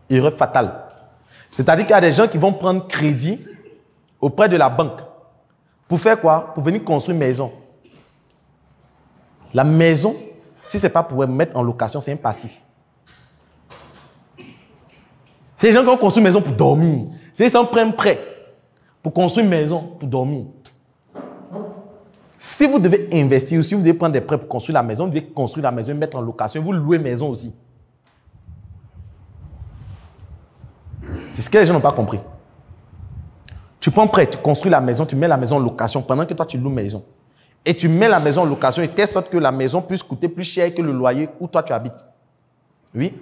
Erreur fatale. C'est-à-dire qu'il y a des gens qui vont prendre crédit auprès de la banque. Pour faire quoi? Pour venir construire une maison. La maison, si ce n'est pas pour mettre en location, c'est un passif. C'est les gens qui ont construit une maison pour dormir. C'est les gens qui prennent prêt pour construire une maison pour dormir. Si vous devez investir, si vous devez prendre des prêts pour construire la maison, vous devez construire la maison et mettre en location. Vous louez maison aussi. C'est ce que les gens n'ont pas compris. Tu prends prêt, tu construis la maison, tu mets la maison en location pendant que toi tu loues maison. Et tu mets la maison en location de telle sorte que la maison puisse coûter plus cher que le loyer où toi tu habites. Oui?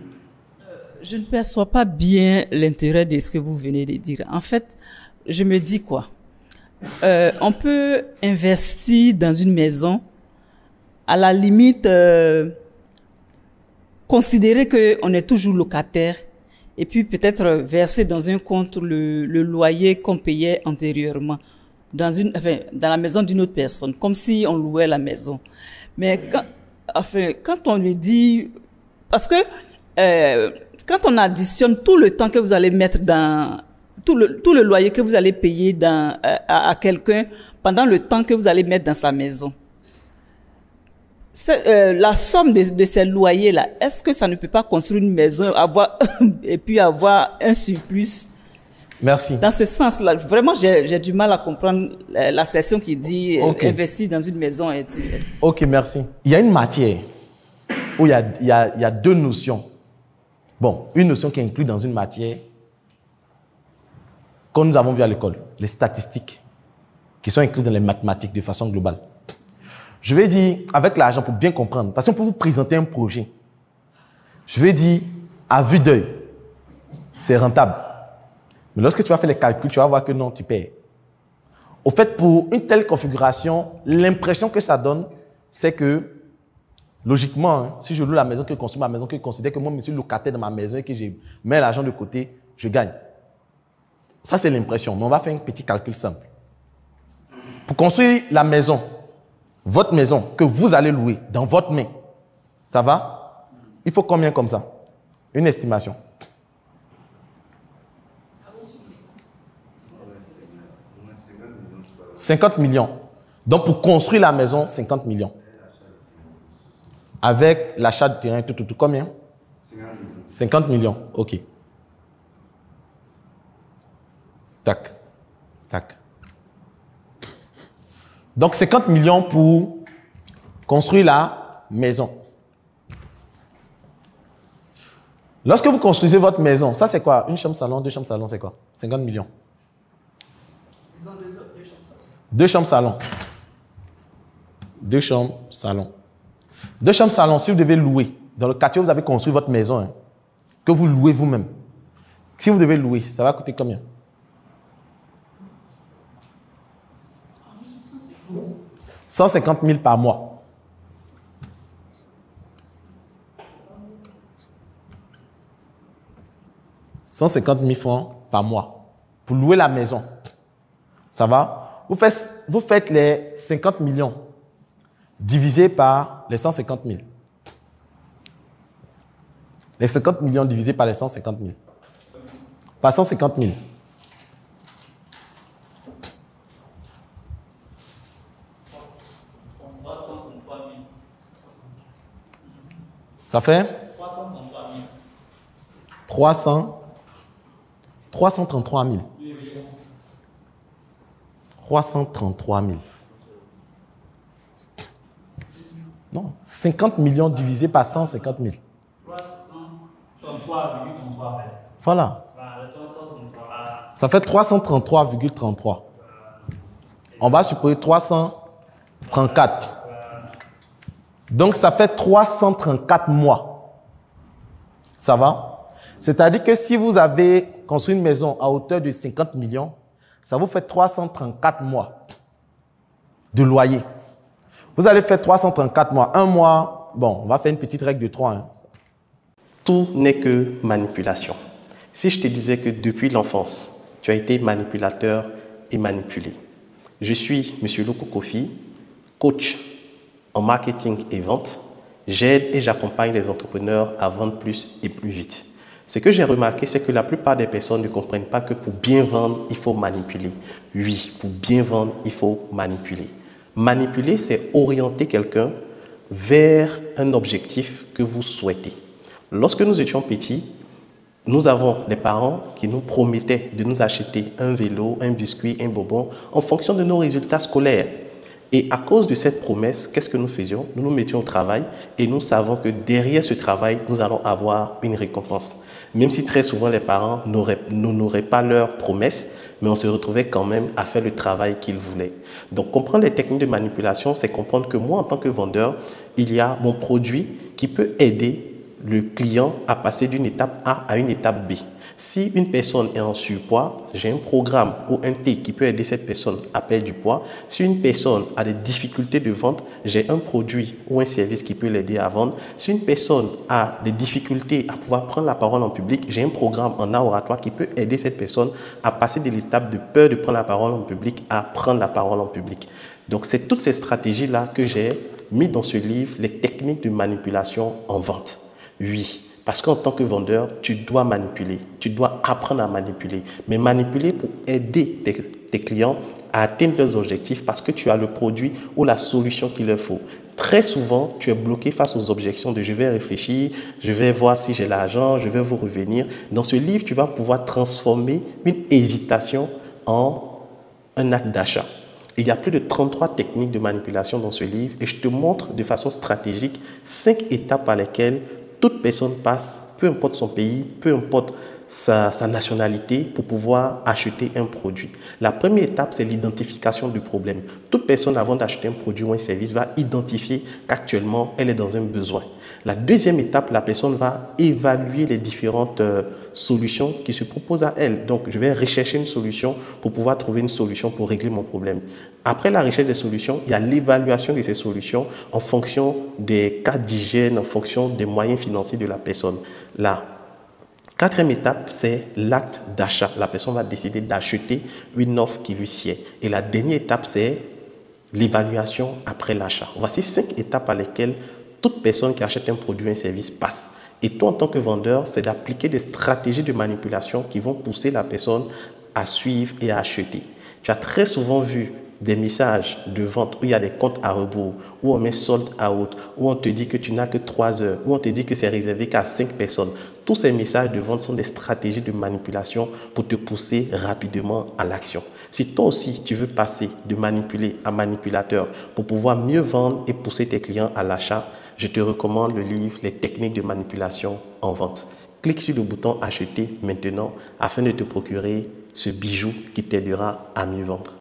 Je ne perçois pas bien l'intérêt de ce que vous venez de dire. En fait, je me dis quoi? On peut investir dans une maison, à la limite, considérer qu'on est toujours locataire et puis peut-être verser dans un compte le loyer qu'on payait antérieurement dans la maison d'une autre personne, comme si on louait la maison. Mais quand on lui dit... Parce que quand on additionne tout le temps que vous allez mettre dans... Tout le loyer que vous allez payer à quelqu'un pendant le temps que vous allez mettre dans sa maison. La somme de ces loyers-là, est-ce que ça ne peut pas construire une maison et puis avoir un surplus? Merci. Dans ce sens-là, vraiment, j'ai du mal à comprendre la section qui dit investir dans une maison. Ok, merci. Il y a une matière où il y a deux notions. Bon, une notion qui est inclue dans une matière que nous avons vu à l'école, les statistiques, qui sont incluses dans les mathématiques de façon globale. Je vais dire, avec l'argent, pour bien comprendre, parce qu'on peut vous présenter un projet. Je vais dire, à vue d'œil, c'est rentable. Mais lorsque tu vas faire les calculs, tu vas voir que non, tu perds. Au fait, pour une telle configuration, l'impression que ça donne, c'est que, logiquement, hein, si je loue la maison, que je construis ma maison, que je considère que moi, je suis locataire de ma maison et que je mets l'argent de côté, je gagne. Ça, c'est l'impression. Mais on va faire un petit calcul simple. Pour construire la maison, votre maison, que vous allez louer dans votre main, ça va? Il faut combien comme ça? Une estimation. 50 millions. Donc, pour construire la maison, 50 millions. Avec l'achat de terrain, tout, combien? 50 millions. OK. Tac. Tac. Donc, 50 millions pour construire la maison. Lorsque vous construisez votre maison, ça c'est quoi? Une chambre salon, deux chambres salon, c'est quoi? 50 millions. Ils ont deux chambres salon. Deux chambres salon. Deux chambres salon. Deux chambres salon, si vous devez louer, dans le quartier où vous avez construit votre maison, hein, que vous louez vous-même, si vous devez louer, ça va coûter combien? 150 000 par mois. « 150 000 francs par mois pour louer la maison. Ça va? Vous faites les 50 millions divisé par les 150 000. Les 50 millions divisés par les 150 000. Par 150 000. Ça fait 333 000. 333 000. Non, 50 millions divisé par 150 000. 333,33 en fait. Voilà. Ça fait 333,33. On va supposer 334. Donc, ça fait 334 mois. Ça va? C'est-à-dire que si vous avez construit une maison à hauteur de 50 millions, ça vous fait 334 mois de loyer. Vous allez faire 334 mois. Un mois, bon, on va faire une petite règle de 3. Hein. Tout n'est que manipulation. Si je te disais que depuis l'enfance, tu as été manipulateur et manipulé. Je suis M. Loko Kofi, coach en marketing et vente. J'aide et j'accompagne les entrepreneurs à vendre plus et plus vite. Ce que j'ai remarqué, c'est que la plupart des personnes ne comprennent pas que pour bien vendre, il faut manipuler. Oui, pour bien vendre, il faut manipuler. Manipuler, c'est orienter quelqu'un vers un objectif que vous souhaitez. Lorsque nous étions petits, nous avons des parents qui nous promettaient de nous acheter un vélo, un biscuit, un bonbon en fonction de nos résultats scolaires. Et à cause de cette promesse, qu'est-ce que nous faisions? Nous nous mettions au travail et nous savons que derrière ce travail, nous allons avoir une récompense. Même si très souvent les parents n'honoraient pas leurs promesses, mais on se retrouvait quand même à faire le travail qu'ils voulaient. Donc comprendre les techniques de manipulation, c'est comprendre que moi, en tant que vendeur, il y a mon produit qui peut aider le client à passer d'une étape A à une étape B. Si une personne est en surpoids, j'ai un programme ou un thé qui peut aider cette personne à perdre du poids. Si une personne a des difficultés de vente, j'ai un produit ou un service qui peut l'aider à vendre. Si une personne a des difficultés à pouvoir prendre la parole en public, j'ai un programme en art oratoire qui peut aider cette personne à passer de l'étape de peur de prendre la parole en public à prendre la parole en public. Donc, c'est toutes ces stratégies-là que j'ai mis dans ce livre, les techniques de manipulation en vente. Oui, parce qu'en tant que vendeur, tu dois manipuler, tu dois apprendre à manipuler, mais manipuler pour aider tes clients à atteindre leurs objectifs parce que tu as le produit ou la solution qu'il leur faut. Très souvent, tu es bloqué face aux objections de « je vais réfléchir, je vais voir si j'ai l'argent, je vais vous revenir ». Dans ce livre, tu vas pouvoir transformer une hésitation en un acte d'achat. Il y a plus de 33 techniques de manipulation dans ce livre et je te montre de façon stratégique 5 étapes par lesquelles toute personne passe, peu importe son pays, peu importe sa nationalité, pour pouvoir acheter un produit. La première étape, c'est l'identification du problème. Toute personne, avant d'acheter un produit ou un service, va identifier qu'actuellement, elle est dans un besoin. La deuxième étape, la personne va évaluer les différentes solutions qui se proposent à elle. Donc, je vais rechercher une solution pour pouvoir trouver une solution pour régler mon problème. Après la recherche des solutions, il y a l'évaluation de ces solutions en fonction des cas d'hygiène, en fonction des moyens financiers de la personne. La quatrième étape, c'est l'acte d'achat. La personne va décider d'acheter une offre qui lui sied. Et la dernière étape, c'est l'évaluation après l'achat. Voici 5 étapes par lesquelles toute personne qui achète un produit ou un service passe. Et toi, en tant que vendeur, c'est d'appliquer des stratégies de manipulation qui vont pousser la personne à suivre et à acheter. Tu as très souvent vu des messages de vente où il y a des comptes à rebours, où on met sold out, où on te dit que tu n'as que 3 heures, où on te dit que c'est réservé qu'à 5 personnes. Tous ces messages de vente sont des stratégies de manipulation pour te pousser rapidement à l'action. Si toi aussi tu veux passer de manipulé à manipulateur pour pouvoir mieux vendre et pousser tes clients à l'achat, je te recommande le livre « Les techniques de manipulation en vente ». Clique sur le bouton « Acheter maintenant » afin de te procurer ce bijou qui t'aidera à mieux vendre.